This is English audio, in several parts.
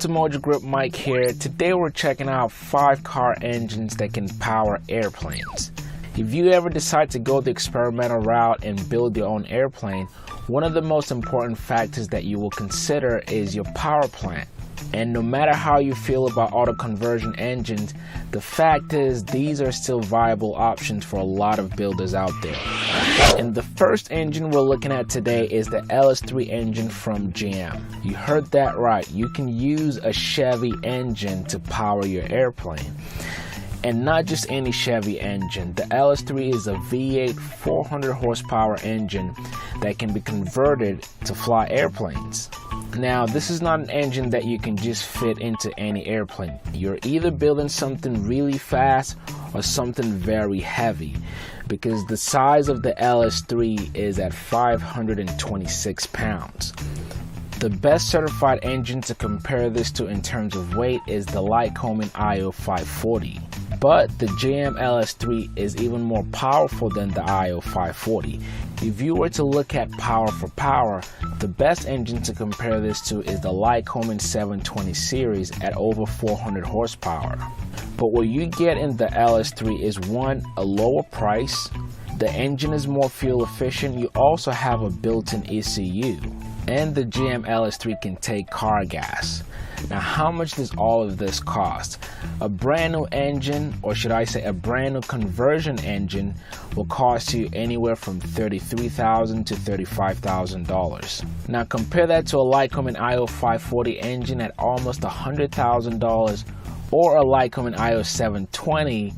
to Mojo Grip Mike here. Today we're checking out 5 car engines that can power airplanes. If you ever decide to go the experimental route and build your own airplane, one of the most important factors that you will consider is your power plant. And no matter how you feel about auto conversion engines, the fact is these are still viable options for a lot of builders out there. And the first engine we're looking at today is the LS3 engine from GM. You heard that right, you can use a Chevy engine to power your airplane. And not just any Chevy engine. The LS3 is a V8 400 horsepower engine that can be converted to fly airplanes. Now, this is not an engine that you can just fit into any airplane. You're either building something really fast or something very heavy, because the size of the LS3 is at 526 pounds. The best certified engine to compare this to in terms of weight is the Lycoming IO 540. But the GM LS3 is even more powerful than the IO 540. If you were to look at power for power, the best engine to compare this to is the Lycoming 720 series at over 400 horsepower. But what you get in the LS3 is one, a lower price, the engine is more fuel efficient, you also have a built-in ECU, and the GM LS3 can take car gas. Now, how much does all of this cost? A brand new engine, or should I say a brand new conversion engine, will cost you anywhere from $33,000 to $35,000. Now compare that to a Lycoming IO 540 engine at almost $100,000, or a Lycoming IO 720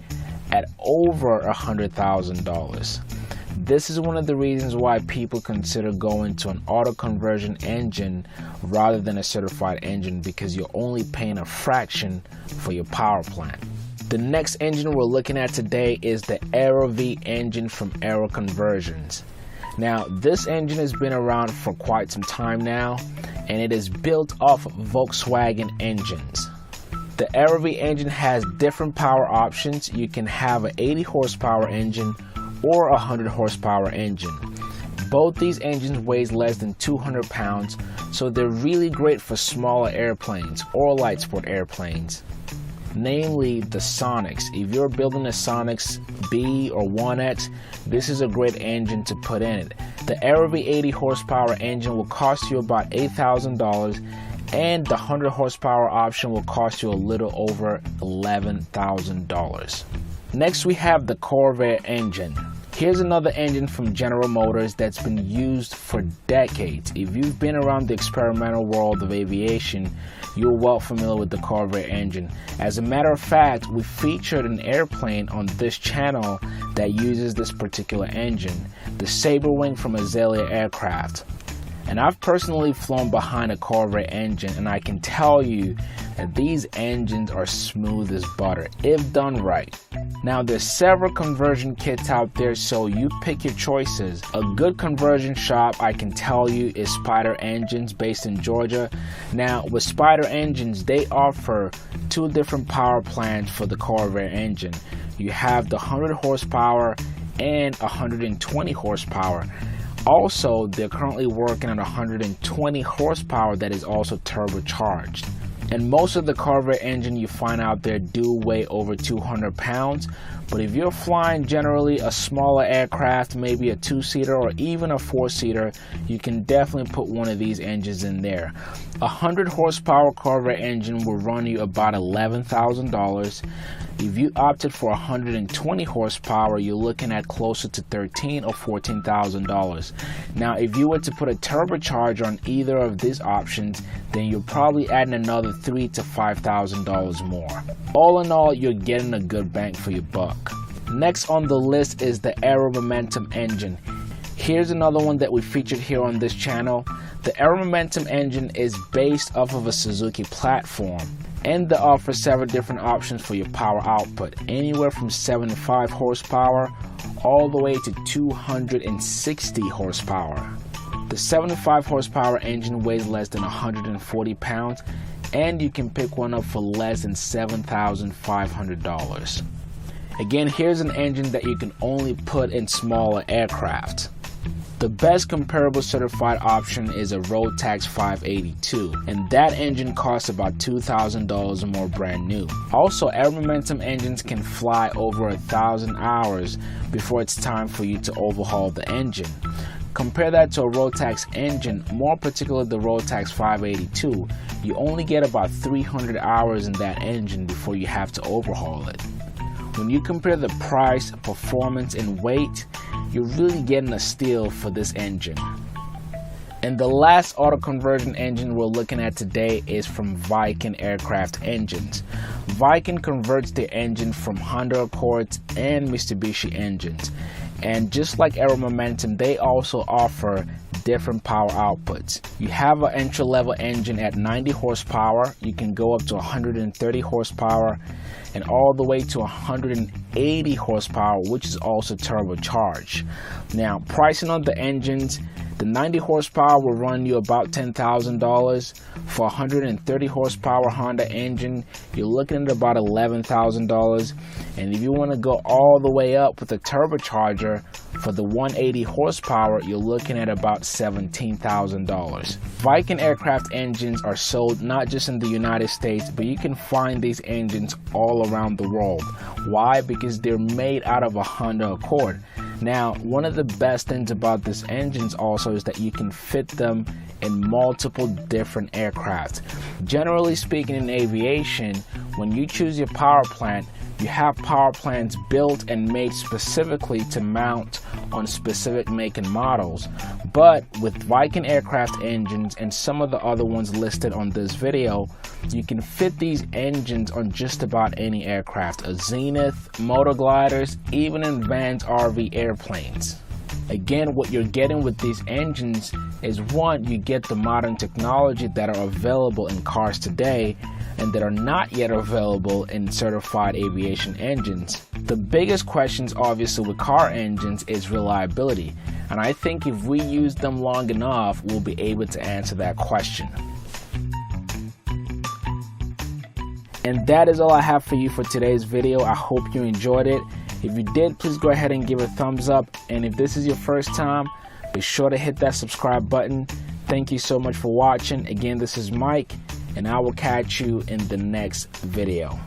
at over $100,000. This is one of the reasons why people consider going to an auto conversion engine rather than a certified engine, because you're only paying a fraction for your power plant. The next engine we're looking at today is the Aero V engine from Aero Conversions. Now, this engine has been around for quite some time now, and it is built off Volkswagen engines. The Aero V engine has different power options. You can have an 80 horsepower engine or a 100 horsepower engine. Both these engines weigh less than 200 pounds, so they're really great for smaller airplanes or light sport airplanes, namely the Sonics. If you're building a Sonics B or 1X, this is a great engine to put in it. The Aero V 80 horsepower engine will cost you about $8,000, and the 100 horsepower option will cost you a little over $11,000. Next, we have the Corvair engine. Here's another engine from General Motors that's been used for decades. If you've been around the experimental world of aviation, you're well familiar with the Corvair engine. As a matter of fact, we featured an airplane on this channel that uses this particular engine, the Saberwing from Azalea Aircraft. And I've personally flown behind a Corvair engine, and I can tell you that these engines are smooth as butter if done right. Now, there's several conversion kits out there, so you pick your choices. A good conversion shop, I can tell you, is Spider Engines, based in Georgia. Now, with Spider Engines, they offer 2 different power plants for the Corvair engine. You have the 100 horsepower and 120 horsepower. Also, they're currently working on 120 horsepower that is also turbocharged. And most of the Corvair engine you find out there do weigh over 200 pounds. But if you're flying generally a smaller aircraft, maybe a 2-seater or even a 4-seater, you can definitely put one of these engines in there. A 100 horsepower Corvair engine will run you about $11,000. If you opted for 120 horsepower, you're looking at closer to $13,000 or $14,000. Now, if you were to put a turbocharger on either of these options, then you're probably adding another $3,000 to $5,000 more. All in all, you're getting a good bang for your buck. Next on the list is the Aero Momentum engine. Here's another one that we featured here on this channel. The Aero Momentum engine is based off of a Suzuki platform, and they offer several different options for your power output, anywhere from 75 horsepower all the way to 260 horsepower. The 75 horsepower engine weighs less than 140 pounds, and you can pick one up for less than $7,500. Again, here's an engine that you can only put in smaller aircraft. The best comparable certified option is a road tax 582, and that engine costs about $2,000 or more brand new. Also, air momentum engines can fly over 1,000 hours before it's time for you to overhaul the engine. Compare that to a road tax engine, more particularly the road tax 582, you only get about 300 hours in that engine before you have to overhaul it. When you compare the price, performance, and weight, you're really getting a steal for this engine. And the last auto conversion engine we're looking at today is from Viking Aircraft Engines. Viking converts their engine from Honda Accords and Mitsubishi engines. And just like Aero Momentum, they also offer different power outputs. You have an entry-level engine at 90 horsepower. You can go up to 130 horsepower and all the way to 180 horsepower, which is also turbocharged. Now, pricing on the engines, the 90 horsepower will run you about $10,000. For 130 horsepower Honda engine, you're looking at about $11,000. And if you want to go all the way up with a turbocharger, for the 180 horsepower, you're looking at about $17,000. Viking aircraft engines are sold not just in the United States, but you can find these engines all around the world. Why? Because they're made out of a Honda Accord. Now, one of the best things about these engines also is that you can fit them in multiple different aircraft. Generally speaking, in aviation, when you choose your power plant, you have power plants built and made specifically to mount on specific make and models. But with Viking aircraft engines and some of the other ones listed on this video, you can fit these engines on just about any aircraft, a Zenith, motor gliders, even in vans, RV, airplanes. Again, what you're getting with these engines is, one, you get the modern technology that are available in cars today and that are not yet available in certified aviation engines. The biggest questions obviously with car engines is reliability, and I think if we use them long enough, we'll be able to answer that question. And that is all I have for you for today's video. I hope you enjoyed it. If you did, please go ahead and give it a thumbs up. And if this is your first time, be sure to hit that subscribe button. Thank you so much for watching. Again, this is Mike, and I will catch you in the next video.